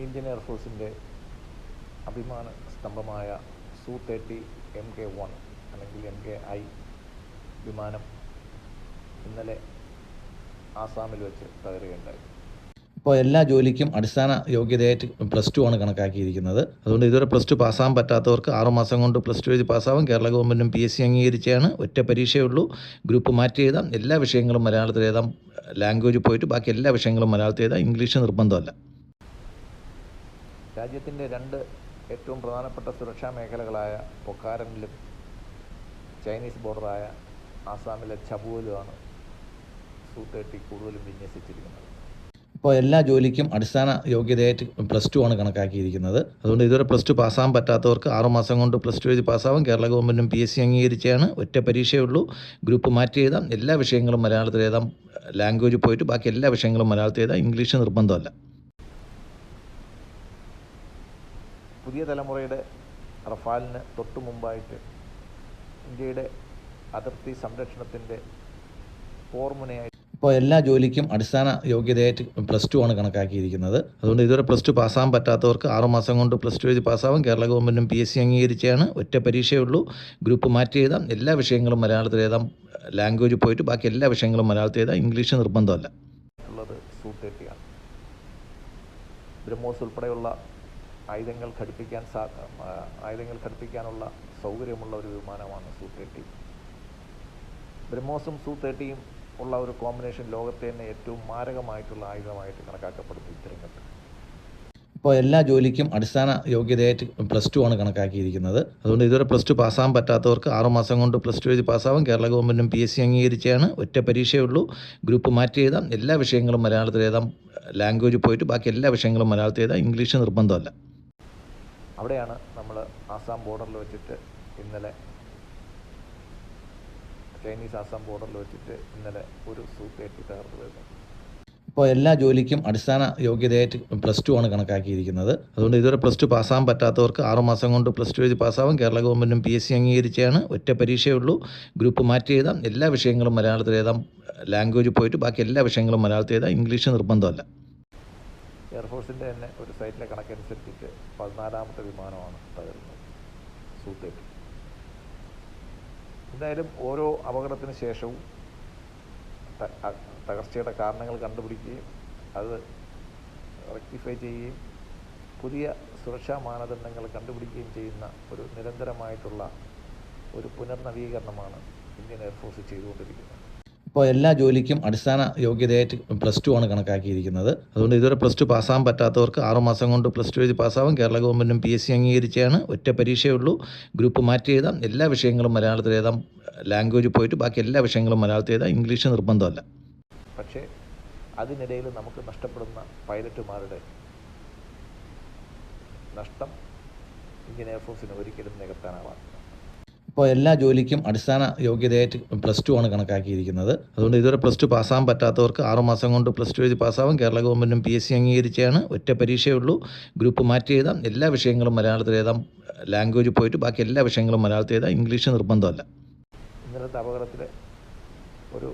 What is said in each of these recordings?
Indian എയർഫോഴ്സിൻ്റെ അഭിമാന സ്തംഭമായ Su-30 Mk-1 അല്ലെങ്കിൽ MK-I വിമാനം ഇന്നലെ ആസാമിൽ വെച്ച് തകരുകയുണ്ടായി. ഇപ്പോൾ എല്ലാ ജോലിക്കും അടിസ്ഥാന യോഗ്യതയായിട്ട് +2 ആണ് കണക്കാക്കിയിരിക്കുന്നത്. അതുകൊണ്ട് ഇതുവരെ +2 പാസ്സാകാൻ പറ്റാത്തവർക്ക് 6 മാസം കൊണ്ട് +2 എഴുതി പാസ്സാവും. കേരള ഗവൺമെൻറ്റും PSC അംഗീകരിച്ചാണ്. ഒറ്റ പരീക്ഷയുള്ളൂ. ഗ്രൂപ്പ് മാറ്റി എഴുതാം. എല്ലാ വിഷയങ്ങളും മലയാളത്തിൽ എഴുതാം. ലാംഗ്വേജ് പോയിട്ട് ബാക്കി എല്ലാ വിഷയങ്ങളും മലയാളത്തിൽ എഴുതാം. ഇംഗ്ലീഷ് നിർബന്ധമല്ല. രാജ്യത്തിൻ്റെ രണ്ട് ഏറ്റവും പ്രധാനപ്പെട്ട സുരക്ഷാ മേഖലകളായ പൊക്കാരനിലും ചൈനീസ് ബോർഡറായ ആസാമിലെ ഛബുവിലുമാണ് Su-30 കൂടുതലും വിന്യസിച്ചിരിക്കുന്നത്. ഇപ്പോൾ എല്ലാ ജോലിക്കും അടിസ്ഥാന യോഗ്യതയായിട്ട് +2 ആണ് കണക്കാക്കിയിരിക്കുന്നത്. അതുകൊണ്ട് ഇതുവരെ +2 പാസ്സാകാൻ പറ്റാത്തവർക്ക് 6 മാസം കൊണ്ട് +2 എഴുതി പാസ്സാവും. കേരള ഗവൺമെൻറ്റും PSC അംഗീകരിച്ചാണ്. ഒറ്റ പരീക്ഷയുള്ളൂ. ഗ്രൂപ്പ് മാറ്റി എഴുതാം. എല്ലാ വിഷയങ്ങളും മലയാളത്തിൽ എഴുതാം. ലാംഗ്വേജ് പോയിട്ട് ബാക്കി എല്ലാ വിഷയങ്ങളും മലയാളത്തിൽ എഴുതാം. ഇംഗ്ലീഷ് നിർബന്ധമല്ല. പുതിയ തലമുറയുടെ റഫാലിന് തൊട്ടു മുമ്പായിട്ട് ഇന്ത്യയുടെ അതിർത്തി സംരക്ഷണത്തിൻ്റെ പോർമുനയായി ഇപ്പോൾ എല്ലാ ജോലിക്കും അടിസ്ഥാന യോഗ്യതയായിട്ട് +2 ആണ് കണക്കാക്കിയിരിക്കുന്നത്. അതുകൊണ്ട് ഇതുവരെ +2 പാസ്സാകാൻ പറ്റാത്തവർക്ക് 6 മാസം കൊണ്ട് +2 എഴുതി പാസ്സാവും. കേരള ഗവൺമെൻറ്റും PSC അംഗീകരിച്ചാണ്. ഒറ്റ പരീക്ഷയുള്ളൂ. ഗ്രൂപ്പ് മാറ്റി എഴുതാം. എല്ലാ വിഷയങ്ങളും മലയാളത്തിൽ എഴുതാം. ലാംഗ്വേജ് പോയിട്ട് ബാക്കി എല്ലാ വിഷയങ്ങളും മലയാളത്തിൽ എഴുതാം. ഇംഗ്ലീഷ് നിർബന്ധമല്ല. ഉള്ളത് Su-30 ആണ്. ബ്രഹ്മോസ് ഉൾപ്പെടെയുള്ള ആയുധങ്ങൾ ഘടിപ്പിക്കാനുള്ള സൗകര്യമുള്ള ഒരു വിമാനമാണ് Su-30. ബ്രഹ്മോസും Su-30യും ഉള്ള ഒരു കോമ്പിനേഷൻ ലോകത്തെ തന്നെ ഏറ്റവും മാരകമായിട്ടുള്ള ആയുധമായിട്ട് കണക്കാക്കപ്പെടുന്നു ഇത്തരം ഘട്ടത്തിൽ. ഇപ്പോൾ എല്ലാ ജോലിക്കും അടിസ്ഥാന യോഗ്യതയായിട്ട് +2 ആണ് കണക്കാക്കിയിരിക്കുന്നത്. അതുകൊണ്ട് ഇതുവരെ +2 പാസ്സാകാൻ പറ്റാത്തവർക്ക് 6 മാസം കൊണ്ട് +2 എഴുതി പാസ്സാവും. കേരള ഗവൺമെൻറ്റും PSC അംഗീകരിച്ചാണ്. ഒറ്റ പരീക്ഷയുള്ളൂ. ഗ്രൂപ്പ് മാറ്റി എഴുതാം. എല്ലാ വിഷയങ്ങളും മലയാളത്തിൽ എഴുതാം. ലാംഗ്വേജ് പോയിട്ട് ബാക്കി എല്ലാ വിഷയങ്ങളും മലയാളത്തിൽ എഴുതാം. ഇംഗ്ലീഷ് നിർബന്ധമല്ല. അവിടെയാണ് നമ്മൾ ആസാം ബോർഡറിൽ വെച്ചിട്ട് ഇന്നലെ ചൈനീസ് ആസാം ബോർഡറിൽ വെച്ചിട്ട് ഇന്നലെ ഒരു Su-30 തകർന്നു വരുന്നത്. ഇപ്പോൾ എല്ലാ ജോലിക്കും അടിസ്ഥാന യോഗ്യതയായിട്ട് +2 ആണ് കണക്കാക്കിയിരിക്കുന്നത്. അതുകൊണ്ട് ഇതുവരെ +2 പാസ്സാകാൻ പറ്റാത്തവർക്ക് 6 മാസം കൊണ്ട് +2 എഴുതി പാസ്സാവും. കേരള ഗവൺമെൻറ്റും PSC അംഗീകരിച്ചാണ്. ഒറ്റ പരീക്ഷയുള്ളൂ. ഗ്രൂപ്പ് മാറ്റി എഴുതാം. എല്ലാ വിഷയങ്ങളും മലയാളത്തിൽ എഴുതാം. ലാംഗ്വേജ് പോയിട്ട് ബാക്കി എല്ലാ വിഷയങ്ങളും മലയാളത്തിൽ എഴുതാം. ഇംഗ്ലീഷ് നിർബന്ധമല്ല. എയർഫോഴ്സിൻ്റെ തന്നെ ഒരു സൈറ്റിലെ കണക്കനുസരിച്ചിട്ട് 14ാമത്തെ വിമാനമാണ് തകരുന്നത് Su-30. എന്തായാലും ഓരോ അപകടത്തിന് ശേഷവും തകർച്ചയുടെ കാരണങ്ങൾ കണ്ടുപിടിക്കുകയും അത് റെക്ടിഫൈ ചെയ്യുകയും പുതിയ സുരക്ഷാ മാനദണ്ഡങ്ങൾ കണ്ടുപിടിക്കുകയും ചെയ്യുന്ന ഒരു നിരന്തരമായിട്ടുള്ള ഒരു പുനർനവീകരണമാണ് ഇന്ത്യൻ എയർഫോഴ്സ് ചെയ്തുകൊണ്ടിരിക്കുന്നത്. ഇപ്പോൾ എല്ലാ ജോലിക്കും അടിസ്ഥാന യോഗ്യതയായിട്ട് +2 ആണ് കണക്കാക്കിയിരിക്കുന്നത്. അതുകൊണ്ട് ഇതുവരെ +2 പാസ്സാകാൻ പറ്റാത്തവർക്ക് 6 മാസം കൊണ്ട് +2 എഴുതി പാസ്സാവും. കേരള ഗവൺമെൻറ്റും PSC അംഗീകരിച്ചാണ്. ഒറ്റ പരീക്ഷയുള്ളൂ. ഗ്രൂപ്പ് മാറ്റി എഴുതാം. എല്ലാ വിഷയങ്ങളും മലയാളത്തിൽ എഴുതാം. ലാംഗ്വേജ് പോയിട്ട് ബാക്കി എല്ലാ വിഷയങ്ങളും മലയാളത്തിൽ എഴുതാം. ഇംഗ്ലീഷ് നിർബന്ധമല്ല. പക്ഷേ അതിനിടയിൽ നമുക്ക് നഷ്ടപ്പെടുന്ന പൈലറ്റുമാരുടെ നഷ്ടം ഇന്ത്യൻ എയർഫോഴ്സിന് ഒരിക്കലും നികത്താനാവാത്ത. ഇപ്പോൾ എല്ലാ ജോലിക്കും അടിസ്ഥാന യോഗ്യതയായിട്ട് +2 ആണ് കണക്കാക്കിയിരിക്കുന്നത്. അതുകൊണ്ട് ഇതുവരെ +2 പാസ്സാകാൻ പറ്റാത്തവർക്ക് 6 മാസം കൊണ്ട് +2 എഴുതി പാസ്സാവും. കേരള ഗവൺമെൻറ്റും PSC അംഗീകരിച്ചാണ്. ഒറ്റ പരീക്ഷയുള്ളൂ. ഗ്രൂപ്പ് മാറ്റി എഴുതാം. എല്ലാ വിഷയങ്ങളും മലയാളത്തിൽ എഴുതാം. ലാംഗ്വേജ് പോയിട്ട് ബാക്കി എല്ലാ വിഷയങ്ങളും മലയാളത്തിൽ എഴുതാം. ഇംഗ്ലീഷ് നിർബന്ധമല്ല. ഇന്നലത്തെ അപകടത്തിൽ ഒരു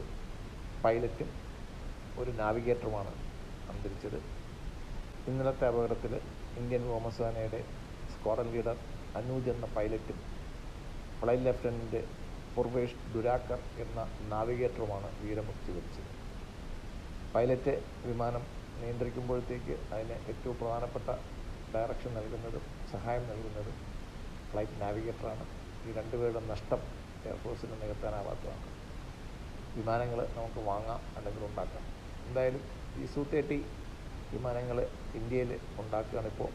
പൈലറ്റും ഒരു നാവിഗേറ്ററുമാണ് അന്തരിച്ചത്. ഇന്നലത്തെ അപകടത്തിൽ ഇന്ത്യൻ വ്യോമസേനയുടെ സ്ക്വാഡൻ ലീഡർ അനൂജ് എന്ന പൈലറ്റും ഫ്ലൈറ്റ് ലെഫ്റ്റനൻറ്റ് പൂർവേഷ് ദുരാക്കർ എന്ന നാവിഗേറ്ററുമാണ് വീരമൃത്യു വരിച്ചത്. പൈലറ്റ് വിമാനം നിയന്ത്രിക്കുമ്പോഴത്തേക്ക് അതിന് ഏറ്റവും പ്രധാനപ്പെട്ട ഡയറക്ഷൻ നൽകുന്നതും സഹായം നൽകുന്നതും ഫ്ലൈറ്റ് നാവിഗേറ്ററാണ്. ഈ രണ്ടുപേരുടെ നഷ്ടം എയർഫോഴ്സിന് നികത്താനാവാത്തതാണ്. വിമാനങ്ങൾ നമുക്ക് വാങ്ങാം അല്ലെങ്കിൽ ഉണ്ടാക്കാം. എന്തായാലും ഈ Su-30 വിമാനങ്ങൾ ഇന്ത്യയിൽ ഉണ്ടാക്കുകയാണിപ്പോൾ.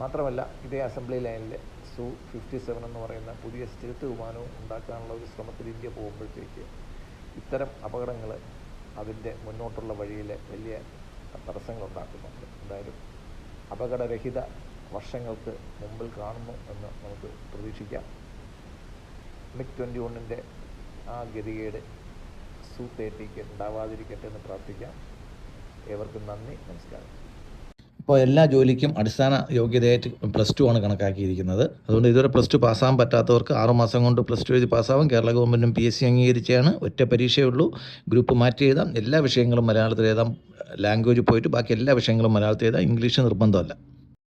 മാത്രമല്ല ഇതേ അസംബ്ലി ലൈനിൽ Su-57 എന്ന് പറയുന്ന പുതിയ സ്റ്റെൽത്ത് വിമാനവും ഉണ്ടാക്കാനുള്ള ഒരു ശ്രമത്തിൽ ഇന്ത്യ പോകുമ്പോഴത്തേക്ക് ഇത്തരം അപകടങ്ങൾ അതിൻ്റെ മുന്നോട്ടുള്ള വഴിയിൽ വലിയ തടസ്സങ്ങൾ ഉണ്ടാക്കുന്നുണ്ട്. എന്തായാലും അപകടരഹിത വർഷങ്ങൾക്ക് മുമ്പിൽ കാണുന്നു എന്ന് നമുക്ക് പ്രതീക്ഷിക്കാം. MiG-21ൻ്റെ ആ ഗതികേട് Su-30ക്ക് ഉണ്ടാവാതിരിക്കട്ടെ എന്ന് പ്രാർത്ഥിക്കാം. ഏവർക്കും നന്ദി, നമസ്കാരം. ഇപ്പോൾ എല്ലാ ജോലിക്കും അടിസ്ഥാന യോഗ്യതയായിട്ട് +2 ആണ് കണക്കാക്കിയിരിക്കുന്നത്. അതുകൊണ്ട് ഇതുവരെ +2 പാസ്സാകാൻ പറ്റാത്തവർക്ക് 6 മാസം കൊണ്ട് +2 എഴുതി പാസ്സാവും. കേരള ഗവൺമെൻറ്റും PSC അംഗീകരിച്ചാണ്. ഒറ്റ പരീക്ഷയേ ഉള്ളൂ. ഗ്രൂപ്പ് മാറ്റി എഴുതാം. എല്ലാ വിഷയങ്ങളും മലയാളത്തിൽ എഴുതാം. ലാംഗ്വേജ് പോയിട്ട് ബാക്കി എല്ലാ വിഷയങ്ങളും മലയാളത്തിൽ എഴുതാം. ഇംഗ്ലീഷ് നിർബന്ധമല്ല.